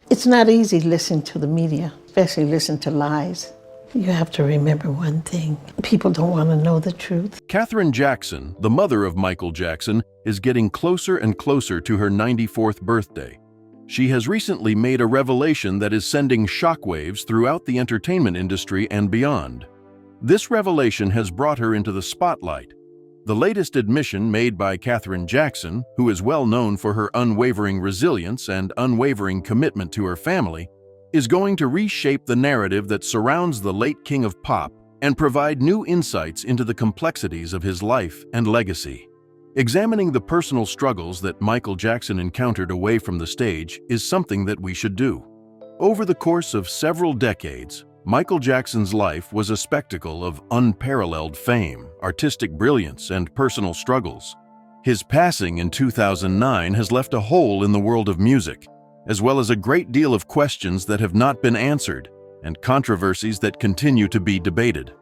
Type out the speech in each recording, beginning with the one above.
It's not easy listening to the media, especially listen to lies. You have to remember one thing. People don't want to know the truth. Katherine Jackson, the mother of Michael Jackson, is getting closer and closer to her 94th birthday. She has recently made a revelation that is sending shockwaves throughout the entertainment industry and beyond. This revelation has brought her into the spotlight. The latest admission made by Katherine Jackson, who is well known for her unwavering resilience and unwavering commitment to her family, is going to reshape the narrative that surrounds the late king of pop and provide new insights into the complexities of his life and legacy. Examining the personal struggles that Michael Jackson encountered away from the stage is something that we should do. Over the course of several decades, Michael Jackson's life was a spectacle of unparalleled fame, artistic brilliance, and personal struggles. His passing in 2009 has left a hole in the world of music, as well as a great deal of questions that have not been answered and controversies that continue to be debated.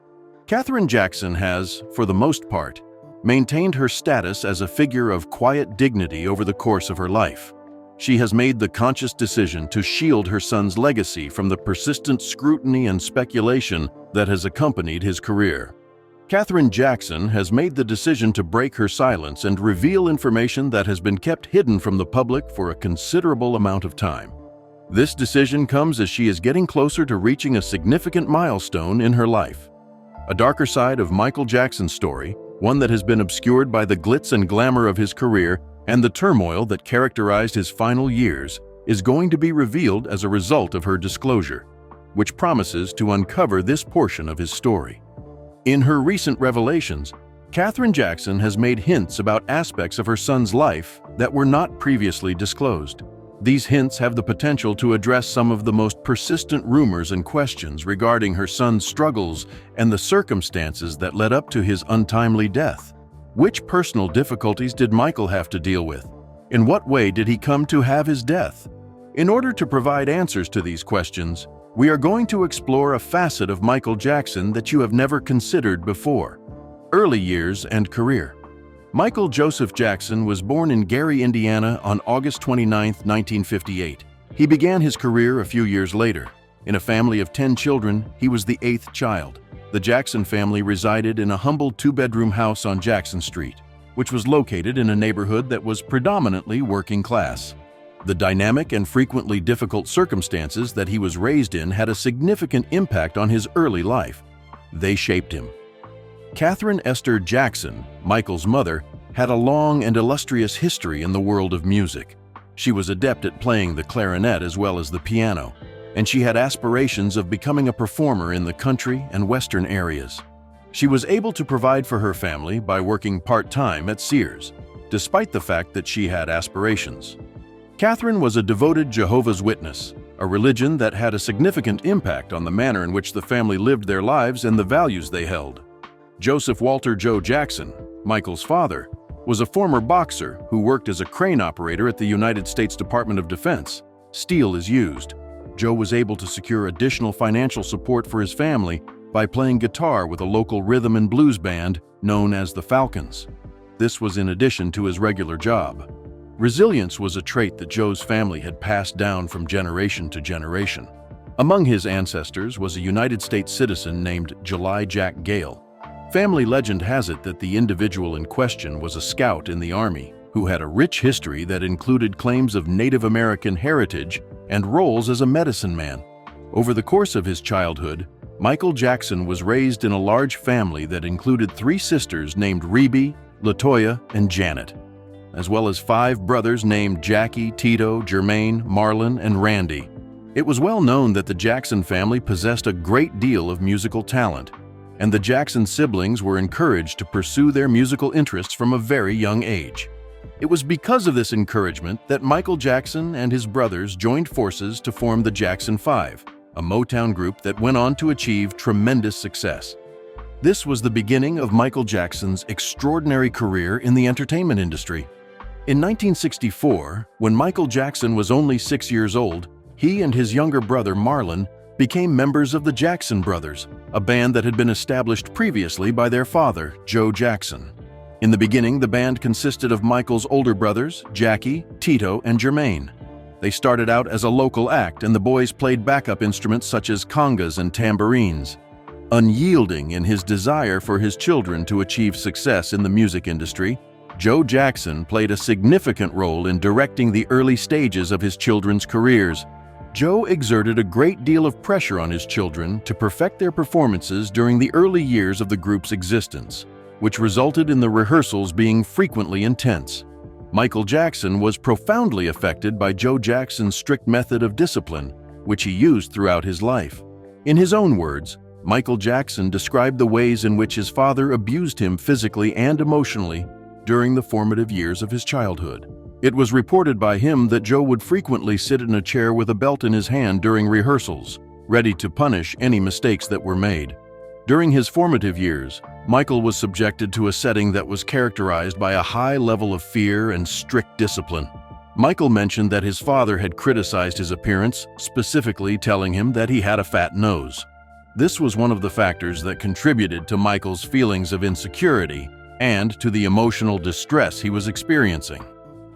Katherine Jackson has, for the most part, maintained her status as a figure of quiet dignity over the course of her life. She has made the conscious decision to shield her son's legacy from the persistent scrutiny and speculation that has accompanied his career. Katherine Jackson has made the decision to break her silence and reveal information that has been kept hidden from the public for a considerable amount of time. This decision comes as she is getting closer to reaching a significant milestone in her life. A darker side of Michael Jackson's story, one that has been obscured by the glitz and glamour of his career and the turmoil that characterized his final years, is going to be revealed as a result of her disclosure, which promises to uncover this portion of his story. In her recent revelations, Katherine Jackson has made hints about aspects of her son's life that were not previously disclosed. These hints have the potential to address some of the most persistent rumors and questions regarding her son's struggles and the circumstances that led up to his untimely death. Which personal difficulties did Michael have to deal with? In what way did he come to have his death? In order to provide answers to these questions, we are going to explore a facet of Michael Jackson that you have never considered before: early years and career. Michael Joseph Jackson was born in Gary, Indiana on August 29, 1958. He began his career a few years later. In a family of 10 children, he was the 8th child. The Jackson family resided in a humble 2-bedroom house on Jackson Street, which was located in a neighborhood that was predominantly working class. The dynamic and frequently difficult circumstances that he was raised in had a significant impact on his early life. They shaped him. Katherine Esther Jackson, Michael's mother, had a long and illustrious history in the world of music. She was adept at playing the clarinet as well as the piano, and she had aspirations of becoming a performer in the country and western areas. She was able to provide for her family by working part-time at Sears, despite the fact that she had aspirations. Katherine was a devoted Jehovah's Witness, a religion that had a significant impact on the manner in which the family lived their lives and the values they held. Joseph Walter Joe Jackson, Michael's father, was a former boxer who worked as a crane operator at the United States Department of Defense. Steel is used. Joe was able to secure additional financial support for his family by playing guitar with a local rhythm and blues band known as the Falcons. This was in addition to his regular job. Resilience was a trait that Joe's family had passed down from generation to generation. Among his ancestors was a United States citizen named July Jack Gale. Family legend has it that the individual in question was a scout in the Army who had a rich history that included claims of Native American heritage and roles as a medicine man. Over the course of his childhood, Michael Jackson was raised in a large family that included 3 sisters named Rebe, Latoya, and Janet, as well as 5 brothers named Jackie, Tito, Jermaine, Marlon, and Randy. It was well known that the Jackson family possessed a great deal of musical talent, and the Jackson siblings were encouraged to pursue their musical interests from a very young age. It was because of this encouragement that Michael Jackson and his brothers joined forces to form the Jackson 5, a Motown group that went on to achieve tremendous success. This was the beginning of Michael Jackson's extraordinary career in the entertainment industry. In 1964, when Michael Jackson was only 6 years old, he and his younger brother Marlon became members of the Jackson Brothers, a band that had been established previously by their father, Joe Jackson. In the beginning, the band consisted of Michael's older brothers, Jackie, Tito, and Jermaine. They started out as a local act, and the boys played backup instruments such as congas and tambourines. Unyielding in his desire for his children to achieve success in the music industry, Joe Jackson played a significant role in directing the early stages of his children's careers. Joe exerted a great deal of pressure on his children to perfect their performances during the early years of the group's existence, which resulted in the rehearsals being frequently intense. Michael Jackson was profoundly affected by Joe Jackson's strict method of discipline, which he used throughout his life. In his own words, Michael Jackson described the ways in which his father abused him physically and emotionally during the formative years of his childhood. It was reported by him that Joe would frequently sit in a chair with a belt in his hand during rehearsals, ready to punish any mistakes that were made. During his formative years, Michael was subjected to a setting that was characterized by a high level of fear and strict discipline. Michael mentioned that his father had criticized his appearance, specifically telling him that he had a fat nose. This was one of the factors that contributed to Michael's feelings of insecurity and to the emotional distress he was experiencing.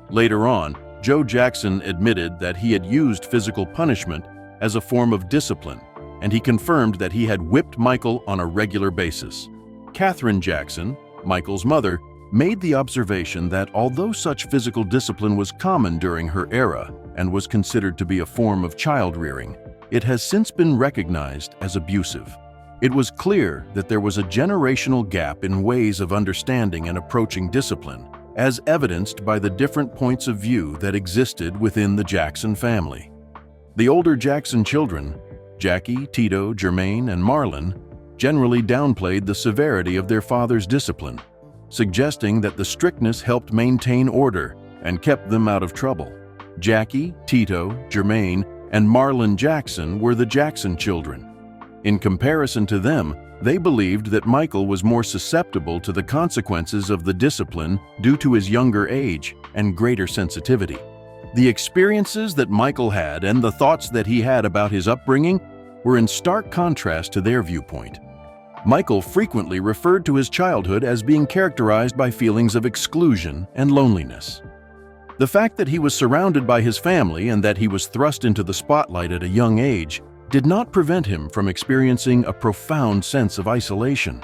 Later on, Joe Jackson admitted that he had used physical punishment as a form of discipline, and he confirmed that he had whipped Michael on a regular basis. Katherine Jackson, Michael's mother, made the observation that although such physical discipline was common during her era and was considered to be a form of child rearing, it has since been recognized as abusive. It was clear that there was a generational gap in ways of understanding and approaching discipline, as evidenced by the different points of view that existed within the Jackson family. The older Jackson children, Jackie, Tito, Jermaine, and Marlon, generally downplayed the severity of their father's discipline, suggesting that the strictness helped maintain order and kept them out of trouble. Jackie, Tito, Jermaine, and Marlon Jackson were the Jackson children. In comparison to them, they believed that Michael was more susceptible to the consequences of the discipline due to his younger age and greater sensitivity. The experiences that Michael had and the thoughts that he had about his upbringing were in stark contrast to their viewpoint. Michael frequently referred to his childhood as being characterized by feelings of exclusion and loneliness. The fact that he was surrounded by his family and that he was thrust into the spotlight at a young age did not prevent him from experiencing a profound sense of isolation.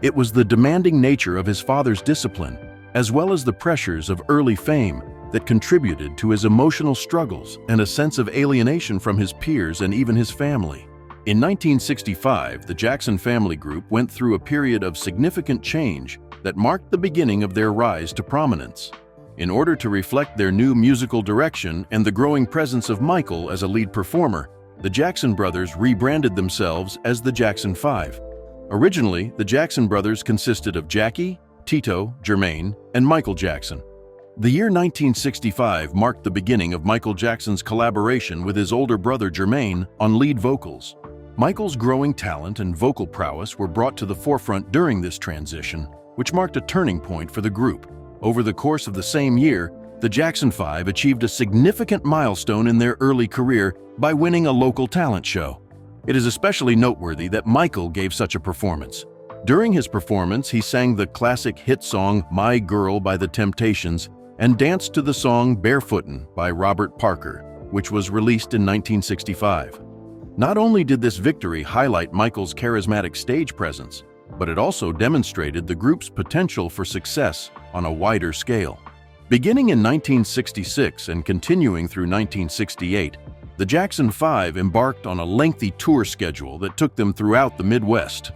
It was the demanding nature of his father's discipline, as well as the pressures of early fame, that contributed to his emotional struggles and a sense of alienation from his peers and even his family. In 1965, the Jackson family group went through a period of significant change that marked the beginning of their rise to prominence. In order to reflect their new musical direction and the growing presence of Michael as a lead performer, the Jackson brothers rebranded themselves as the Jackson 5. Originally, the Jackson brothers consisted of Jackie, Tito, Jermaine, and Michael Jackson. The year 1965 marked the beginning of Michael Jackson's collaboration with his older brother Jermaine on lead vocals. Michael's growing talent and vocal prowess were brought to the forefront during this transition, which marked a turning point for the group. Over the course of the same year, the Jackson 5 achieved a significant milestone in their early career by winning a local talent show. It is especially noteworthy that Michael gave such a performance. During his performance, he sang the classic hit song My Girl by The Temptations and danced to the song Barefootin' by Robert Parker, which was released in 1965. Not only did this victory highlight Michael's charismatic stage presence, but it also demonstrated the group's potential for success on a wider scale. Beginning in 1966 and continuing through 1968, the Jackson 5 embarked on a lengthy tour schedule that took them throughout the Midwest.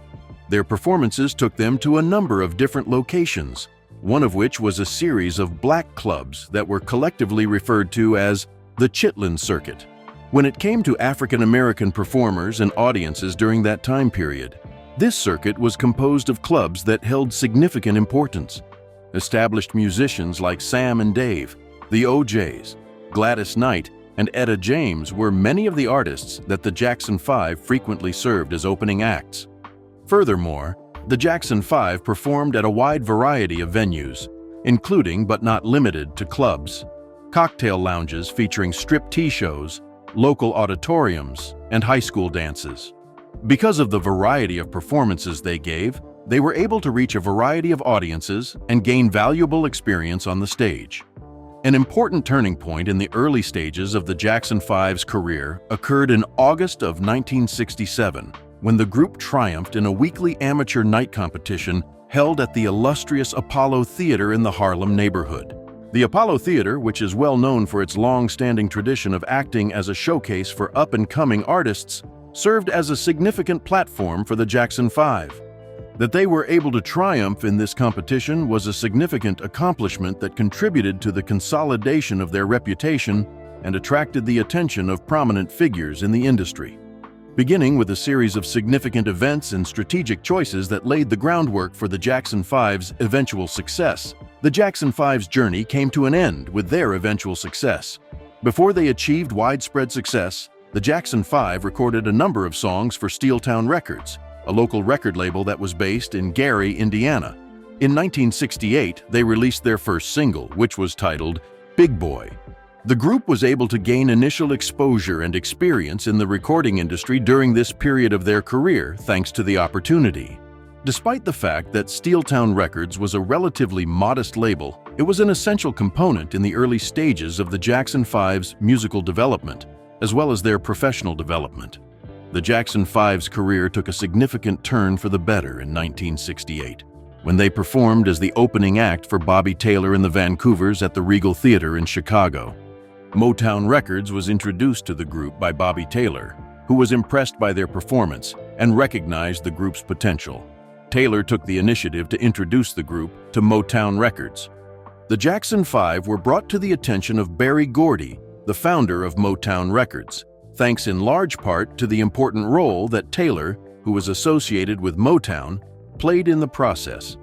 Their performances took them to a number of different locations, one of which was a series of black clubs that were collectively referred to as the Chitlin Circuit. When it came to African American performers and audiences during that time period, this circuit was composed of clubs that held significant importance. Established musicians like Sam and Dave, the O'Jays, Gladys Knight, and Etta James were many of the artists that the Jackson 5 frequently served as opening acts. Furthermore, the Jackson 5 performed at a wide variety of venues, including but not limited to clubs, cocktail lounges featuring strip-tease shows, local auditoriums, and high school dances. Because of the variety of performances they gave, they were able to reach a variety of audiences and gain valuable experience on the stage. An important turning point in the early stages of the Jackson 5's career occurred in August of 1967, when the group triumphed in a weekly amateur night competition held at the illustrious Apollo Theater in the Harlem neighborhood. The Apollo Theater, which is well known for its long-standing tradition of acting as a showcase for up-and-coming artists, served as a significant platform for the Jackson 5. That they were able to triumph in this competition was a significant accomplishment that contributed to the consolidation of their reputation and attracted the attention of prominent figures in the industry. Beginning with a series of significant events and strategic choices that laid the groundwork for the Jackson 5's eventual success, the Jackson 5's journey came to an end with their eventual success. Before they achieved widespread success, the Jackson 5 recorded a number of songs for Steeltown Records, a local record label that was based in Gary, Indiana. In 1968, they released their first single, which was titled Big Boy. The group was able to gain initial exposure and experience in the recording industry during this period of their career thanks to the opportunity. Despite the fact that Steeltown Records was a relatively modest label, it was an essential component in the early stages of the Jackson 5's musical development, as well as their professional development. The Jackson 5's career took a significant turn for the better in 1968, when they performed as the opening act for Bobby Taylor and the Vancouvers at the Regal Theater in Chicago. Motown Records was introduced to the group by Bobby Taylor, who was impressed by their performance and recognized the group's potential. Taylor took the initiative to introduce the group to Motown Records. The Jackson 5 were brought to the attention of Berry Gordy, the founder of Motown Records, thanks in large part to the important role that Taylor, who was associated with Motown, played in the process.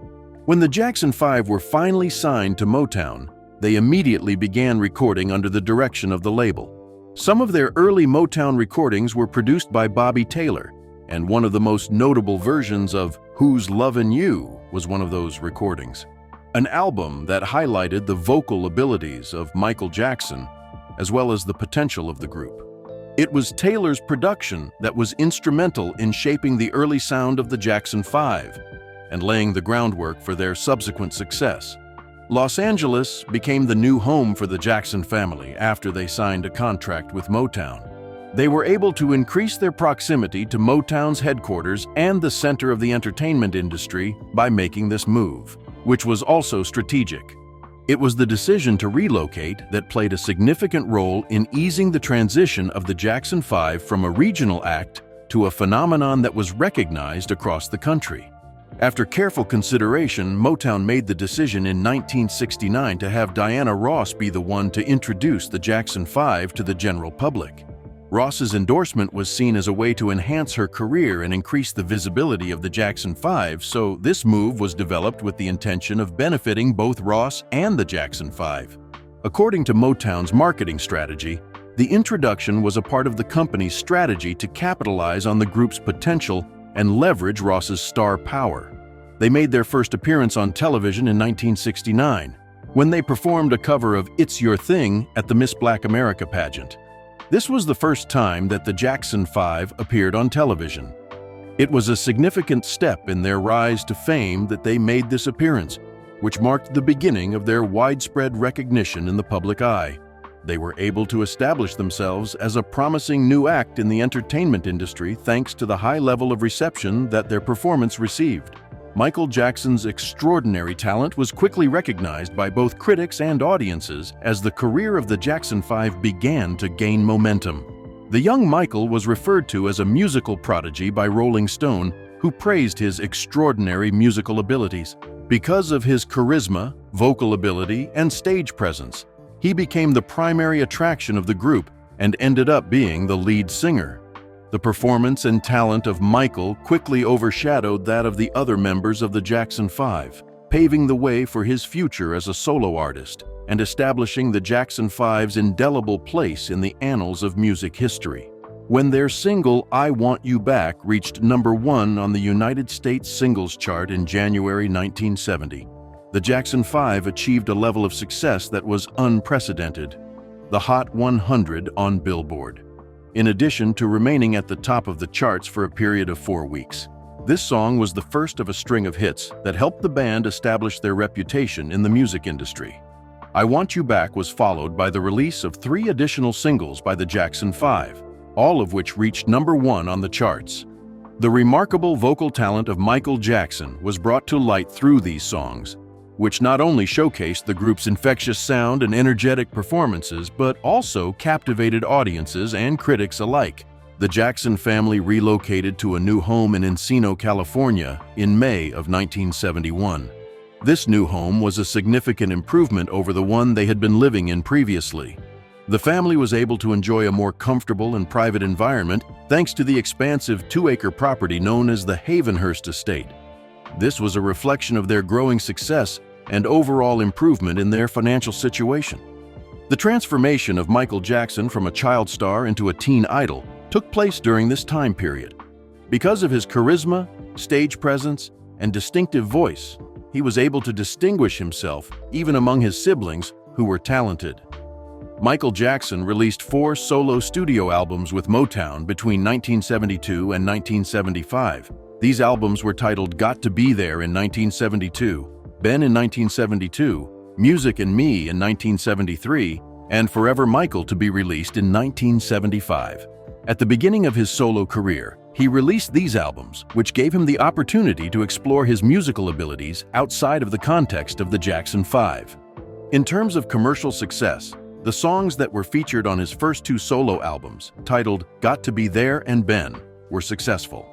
When the Jackson 5 were finally signed to Motown, they immediately began recording under the direction of the label. Some of their early Motown recordings were produced by Bobby Taylor, and one of the most notable versions of Who's Lovin' You was one of those recordings. An album that highlighted the vocal abilities of Michael Jackson, as well as the potential of the group. It was Taylor's production that was instrumental in shaping the early sound of the Jackson 5 and laying the groundwork for their subsequent success. Los Angeles became the new home for the Jackson family after they signed a contract with Motown. They were able to increase their proximity to Motown's headquarters and the center of the entertainment industry by making this move, which was also strategic. It was the decision to relocate that played a significant role in easing the transition of the Jackson 5 from a regional act to a phenomenon that was recognized across the country. After careful consideration, Motown made the decision in 1969 to have Diana Ross be the one to introduce the Jackson 5 to the general public. Ross's endorsement was seen as a way to enhance her career and increase the visibility of the Jackson 5, so this move was developed with the intention of benefiting both Ross and the Jackson 5. According to Motown's marketing strategy, the introduction was a part of the company's strategy to capitalize on the group's potential and leverage Ross's star power. They made their first appearance on television in 1969, when they performed a cover of It's Your Thing at the Miss Black America pageant. This was the first time that the Jackson 5 appeared on television. It was a significant step in their rise to fame that they made this appearance, which marked the beginning of their widespread recognition in the public eye. They were able to establish themselves as a promising new act in the entertainment industry thanks to the high level of reception that their performance received. Michael Jackson's extraordinary talent was quickly recognized by both critics and audiences as the career of the Jackson 5 began to gain momentum. The young Michael was referred to as a musical prodigy by Rolling Stone, who praised his extraordinary musical abilities. Because of his charisma, vocal ability, and stage presence, he became the primary attraction of the group and ended up being the lead singer. The performance and talent of Michael quickly overshadowed that of the other members of the Jackson 5, paving the way for his future as a solo artist and establishing the Jackson 5's indelible place in the annals of music history. When their single I Want You Back reached #1 on the United States Singles Chart in January 1970, the Jackson 5 achieved a level of success that was unprecedented, the Hot 100 on Billboard. In addition to remaining at the top of the charts for a period of 4 weeks, this song was the first of a string of hits that helped the band establish their reputation in the music industry. I Want You Back was followed by the release of 3 additional singles by the Jackson 5, all of which reached #1 on the charts. The remarkable vocal talent of Michael Jackson was brought to light through these songs, which not only showcased the group's infectious sound and energetic performances, but also captivated audiences and critics alike. The Jackson family relocated to a new home in Encino, California, in May of 1971. This new home was a significant improvement over the one they had been living in previously. The family was able to enjoy a more comfortable and private environment thanks to the expansive 2-acre property known as the Havenhurst Estate. This was a reflection of their growing success and overall improvement in their financial situation. The transformation of Michael Jackson from a child star into a teen idol took place during this time period. Because of his charisma, stage presence, and distinctive voice, he was able to distinguish himself even among his siblings who were talented. Michael Jackson released 4 solo studio albums with Motown between 1972 and 1975. These albums were titled Got to Be There in 1972, Ben in 1972, Music and Me in 1973, and Forever Michael to be released in 1975. At the beginning of his solo career, he released these albums, which gave him the opportunity to explore his musical abilities outside of the context of the Jackson 5. In terms of commercial success, the songs that were featured on his first 2 solo albums, titled Got to Be There and Ben, were successful.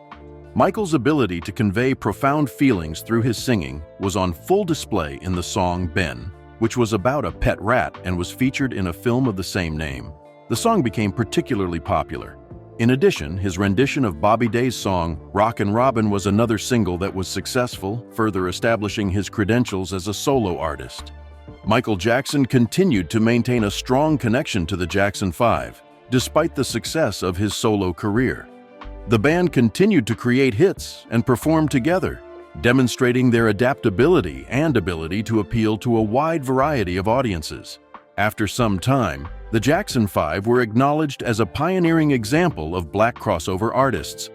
Michael's ability to convey profound feelings through his singing was on full display in the song Ben, which was about a pet rat and was featured in a film of the same name. The song became particularly popular. In addition, his rendition of Bobby Day's song Rockin' Robin was another single that was successful, further establishing his credentials as a solo artist. Michael Jackson continued to maintain a strong connection to the Jackson 5, despite the success of his solo career. The band continued to create hits and perform together, demonstrating their adaptability and ability to appeal to a wide variety of audiences. After some time, the Jackson 5 were acknowledged as a pioneering example of Black crossover artists.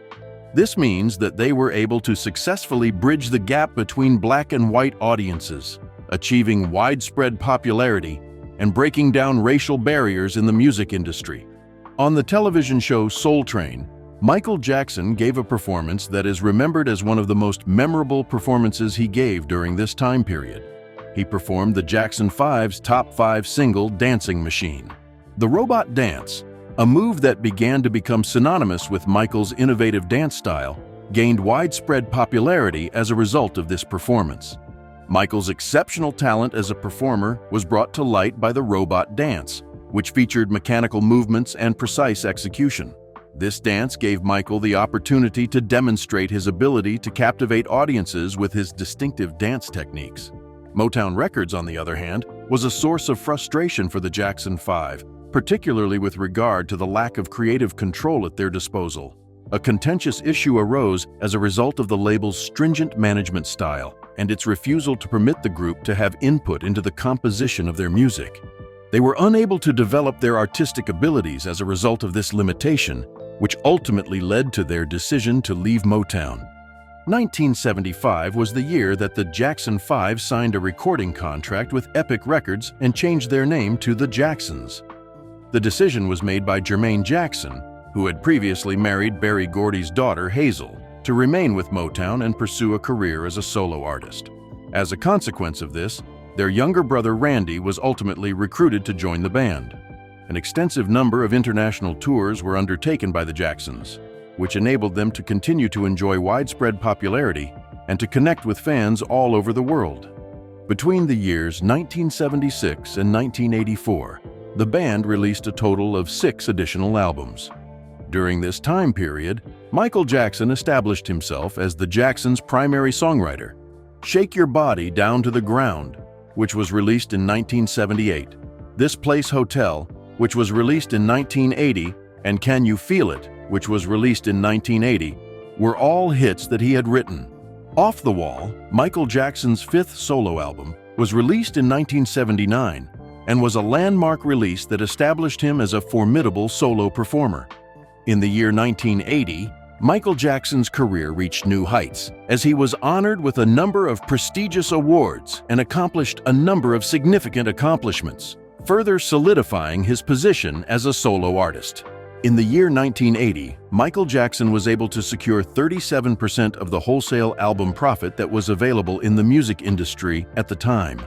This means that they were able to successfully bridge the gap between Black and white audiences, achieving widespread popularity and breaking down racial barriers in the music industry. On the television show Soul Train, Michael Jackson gave a performance that is remembered as one of the most memorable performances he gave during this time period. He performed the Jackson 5's top 5 single, Dancing Machine. The robot dance, a move that began to become synonymous with Michael's innovative dance style, gained widespread popularity as a result of this performance. Michael's exceptional talent as a performer was brought to light by the robot dance, which featured mechanical movements and precise execution. This dance gave Michael the opportunity to demonstrate his ability to captivate audiences with his distinctive dance techniques. Motown Records, on the other hand, was a source of frustration for the Jackson 5, particularly with regard to the lack of creative control at their disposal. A contentious issue arose as a result of the label's stringent management style and its refusal to permit the group to have input into the composition of their music. They were unable to develop their artistic abilities as a result of this limitation, which ultimately led to their decision to leave Motown. 1975 was the year that the Jackson 5 signed a recording contract with Epic Records and changed their name to the Jacksons. The decision was made by Jermaine Jackson, who had previously married Berry Gordy's daughter, Hazel, to remain with Motown and pursue a career as a solo artist. As a consequence of this, their younger brother Randy was ultimately recruited to join the band. An extensive number of international tours were undertaken by the Jacksons, which enabled them to continue to enjoy widespread popularity and to connect with fans all over the world. Between the years 1976 and 1984, the band released a total of 6 additional albums. During this time period, Michael Jackson established himself as the Jacksons' primary songwriter. Shake Your Body Down to the Ground, which was released in 1978, This Place Hotel, which was released in 1980, and Can You Feel It, which was released in 1980, were all hits that he had written. Off the Wall, Michael Jackson's 5th solo album, was released in 1979 and was a landmark release that established him as a formidable solo performer. In the year 1980, Michael Jackson's career reached new heights as he was honored with a number of prestigious awards and accomplished a number of significant accomplishments, further solidifying his position as a solo artist. In the year 1980, Michael Jackson was able to secure 37% of the wholesale album profit that was available in the music industry at the time.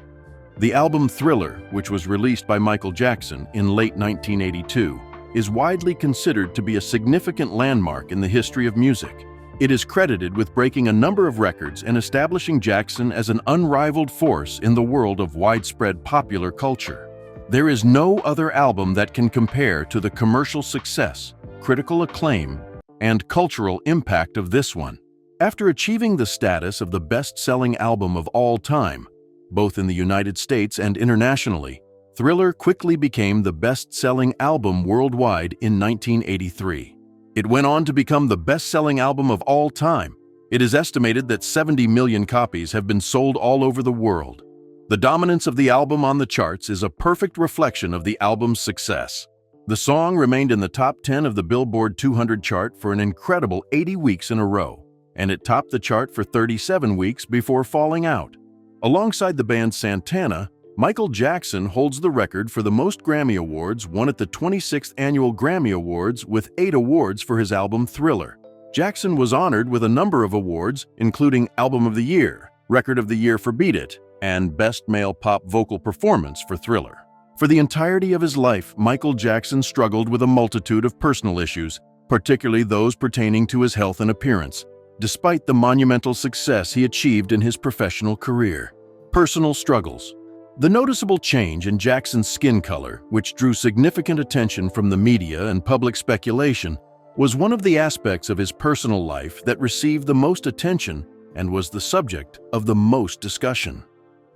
The album Thriller, which was released by Michael Jackson in late 1982, is widely considered to be a significant landmark in the history of music. It is credited with breaking a number of records and establishing Jackson as an unrivaled force in the world of widespread popular culture. There is no other album that can compare to the commercial success, critical acclaim, and cultural impact of this one. After achieving the status of the best-selling album of all time, both in the United States and internationally, Thriller quickly became the best-selling album worldwide in 1983. It went on to become the best-selling album of all time. It is estimated that 70 million copies have been sold all over the world. The dominance of the album on the charts is a perfect reflection of the album's success. The song remained in the top 10 of the Billboard 200 chart for an incredible 80 weeks in a row, and it topped the chart for 37 weeks before falling out. Alongside the band Santana, Michael Jackson holds the record for the most Grammy Awards won at the 26th Annual Grammy Awards with 8 awards for his album Thriller. Jackson was honored with a number of awards, including Album of the Year, Record of the Year for Beat It, and Best Male Pop Vocal Performance for Thriller. For the entirety of his life, Michael Jackson struggled with a multitude of personal issues, particularly those pertaining to his health and appearance, despite the monumental success he achieved in his professional career. Personal struggles. The noticeable change in Jackson's skin color, which drew significant attention from the media and public speculation, was one of the aspects of his personal life that received the most attention and was the subject of the most discussion.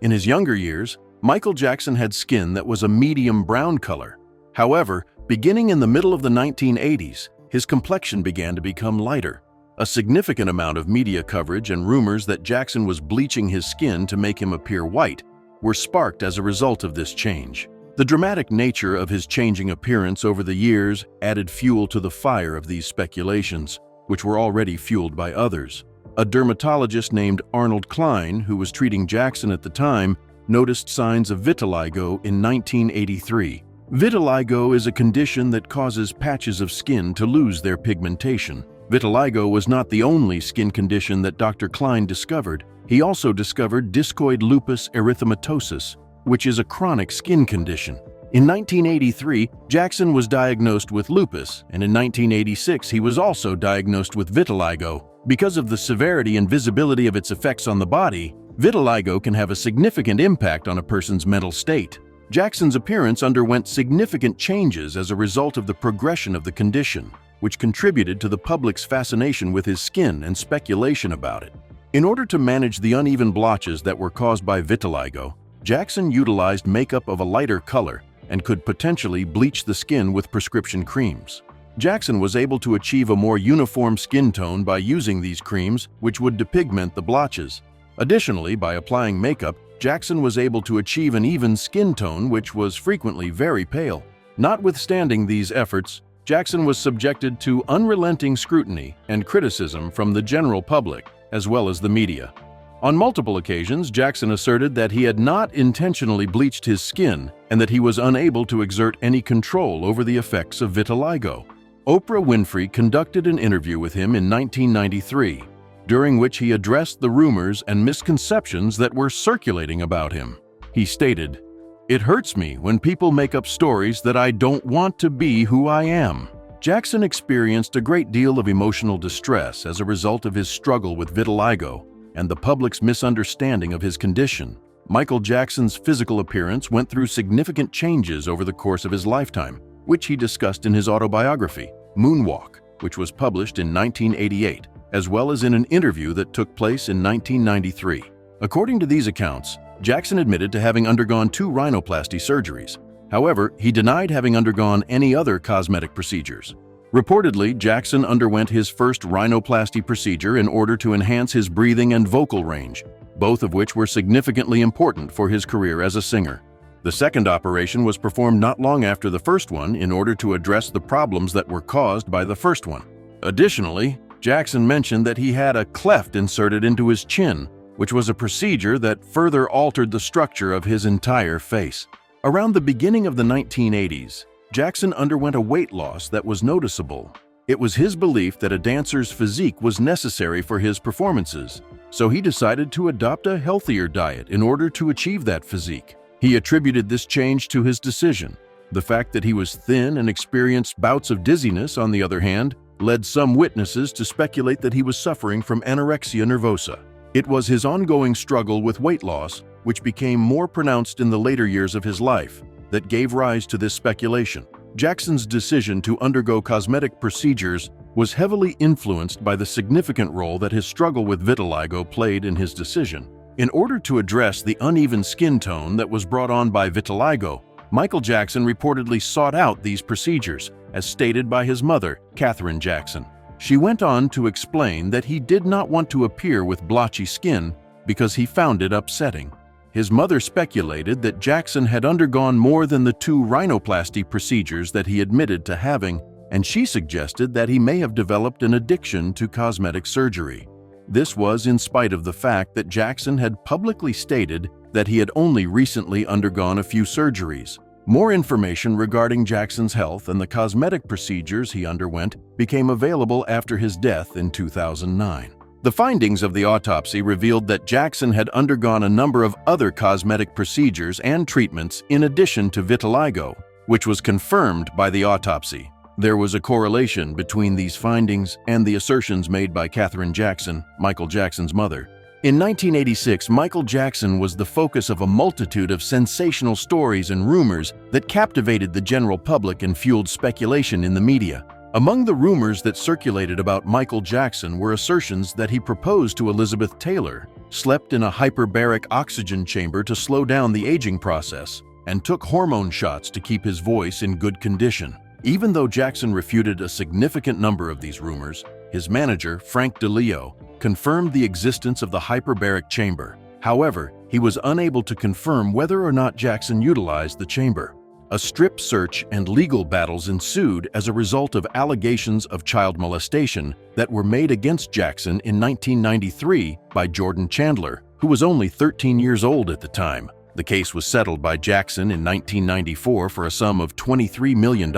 In his younger years, Michael Jackson had skin that was a medium brown color. However, beginning in the middle of the 1980s, his complexion began to become lighter. A significant amount of media coverage and rumors that Jackson was bleaching his skin to make him appear white were sparked as a result of this change. The dramatic nature of his changing appearance over the years added fuel to the fire of these speculations, which were already fueled by others. A dermatologist named Arnold Klein, who was treating Jackson at the time, noticed signs of vitiligo in 1983. Vitiligo is a condition that causes patches of skin to lose their pigmentation. Vitiligo was not the only skin condition that Dr. Klein discovered. He also discovered discoid lupus erythematosus, which is a chronic skin condition. In 1983, Jackson was diagnosed with lupus, and in 1986 he was also diagnosed with vitiligo. Because of the severity and visibility of its effects on the body, vitiligo can have a significant impact on a person's mental state. Jackson's appearance underwent significant changes as a result of the progression of the condition, which contributed to the public's fascination with his skin and speculation about it. In order to manage the uneven blotches that were caused by vitiligo, Jackson utilized makeup of a lighter color and could potentially bleach the skin with prescription creams. Jackson was able to achieve a more uniform skin tone by using these creams, which would depigment the blotches. Additionally, by applying makeup, Jackson was able to achieve an even skin tone, which was frequently very pale. Notwithstanding these efforts, Jackson was subjected to unrelenting scrutiny and criticism from the general public, as well as the media. On multiple occasions, Jackson asserted that he had not intentionally bleached his skin and that he was unable to exert any control over the effects of vitiligo. Oprah Winfrey conducted an interview with him in 1993, during which he addressed the rumors and misconceptions that were circulating about him. He stated, "It hurts me when people make up stories that I don't want to be who I am." Jackson experienced a great deal of emotional distress as a result of his struggle with vitiligo and the public's misunderstanding of his condition. Michael Jackson's physical appearance went through significant changes over the course of his lifetime, which he discussed in his autobiography, Moonwalk, which was published in 1988, as well as in an interview that took place in 1993. According to these accounts, Jackson admitted to having undergone 2 rhinoplasty surgeries. However, he denied having undergone any other cosmetic procedures. Reportedly, Jackson underwent his first rhinoplasty procedure in order to enhance his breathing and vocal range, both of which were significantly important for his career as a singer. The second operation was performed not long after the first one in order to address the problems that were caused by the first one. Additionally, Jackson mentioned that he had a cleft inserted into his chin, which was a procedure that further altered the structure of his entire face. Around the beginning of the 1980s, Jackson underwent a weight loss that was noticeable. It was his belief that a dancer's physique was necessary for his performances, so he decided to adopt a healthier diet in order to achieve that physique. He attributed this change to his decision. The fact that he was thin and experienced bouts of dizziness, on the other hand, led some witnesses to speculate that he was suffering from anorexia nervosa. It was his ongoing struggle with weight loss, which became more pronounced in the later years of his life, that gave rise to this speculation. Jackson's decision to undergo cosmetic procedures was heavily influenced by the significant role that his struggle with vitiligo played in his decision. In order to address the uneven skin tone that was brought on by vitiligo, Michael Jackson reportedly sought out these procedures, as stated by his mother, Katherine Jackson. She went on to explain that he did not want to appear with blotchy skin because he found it upsetting. His mother speculated that Jackson had undergone more than the 2 rhinoplasty procedures that he admitted to having, and she suggested that he may have developed an addiction to cosmetic surgery. This was in spite of the fact that Jackson had publicly stated that he had only recently undergone a few surgeries. More information regarding Jackson's health and the cosmetic procedures he underwent became available after his death in 2009. The findings of the autopsy revealed that Jackson had undergone a number of other cosmetic procedures and treatments in addition to vitiligo, which was confirmed by the autopsy. There was a correlation between these findings and the assertions made by Katherine Jackson, Michael Jackson's mother. In 1986, Michael Jackson was the focus of a multitude of sensational stories and rumors that captivated the general public and fueled speculation in the media. Among the rumors that circulated about Michael Jackson were assertions that he proposed to Elizabeth Taylor, slept in a hyperbaric oxygen chamber to slow down the aging process, and took hormone shots to keep his voice in good condition. Even though Jackson refuted a significant number of these rumors, his manager, Frank DeLeo, confirmed the existence of the hyperbaric chamber. However, he was unable to confirm whether or not Jackson utilized the chamber. A strip search and legal battles ensued as a result of allegations of child molestation that were made against Jackson in 1993 by Jordan Chandler, who was only 13 years old at the time. The case was settled by Jackson in 1994 for a sum of $23 million,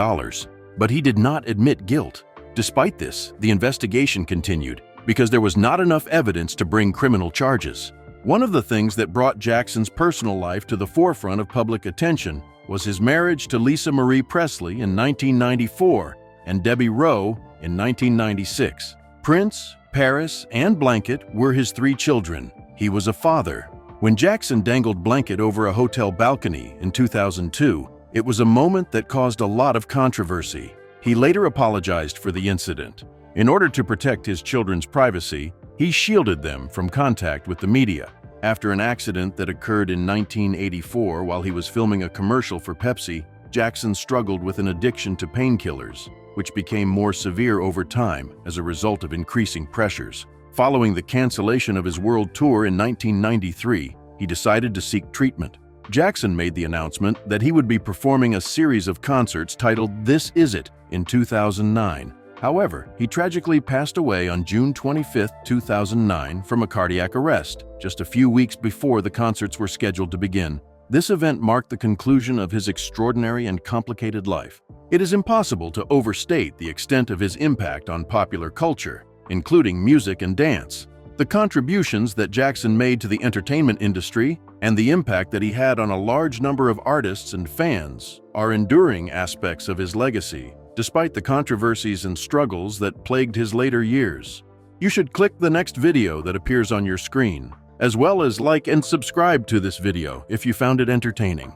but he did not admit guilt. Despite this, the investigation continued because there was not enough evidence to bring criminal charges. One of the things that brought Jackson's personal life to the forefront of public attention was his marriage to Lisa Marie Presley in 1994 and Debbie Rowe in 1996. Prince, Paris, and Blanket were his 3 children. He was a father. When Jackson dangled Blanket over a hotel balcony in 2002, it was a moment that caused a lot of controversy. He later apologized for the incident. In order to protect his children's privacy, he shielded them from contact with the media. After an accident that occurred in 1984 while he was filming a commercial for Pepsi, Jackson struggled with an addiction to painkillers, which became more severe over time as a result of increasing pressures. Following the cancellation of his world tour in 1993, he decided to seek treatment. Jackson made the announcement that he would be performing a series of concerts titled This Is It in 2009. However, he tragically passed away on June 25, 2009 from a cardiac arrest, just a few weeks before the concerts were scheduled to begin. This event marked the conclusion of his extraordinary and complicated life. It is impossible to overstate the extent of his impact on popular culture, including music and dance. The contributions that Jackson made to the entertainment industry and the impact that he had on a large number of artists and fans are enduring aspects of his legacy, despite the controversies and struggles that plagued his later years. You should click the next video that appears on your screen, as well as like and subscribe to this video if you found it entertaining.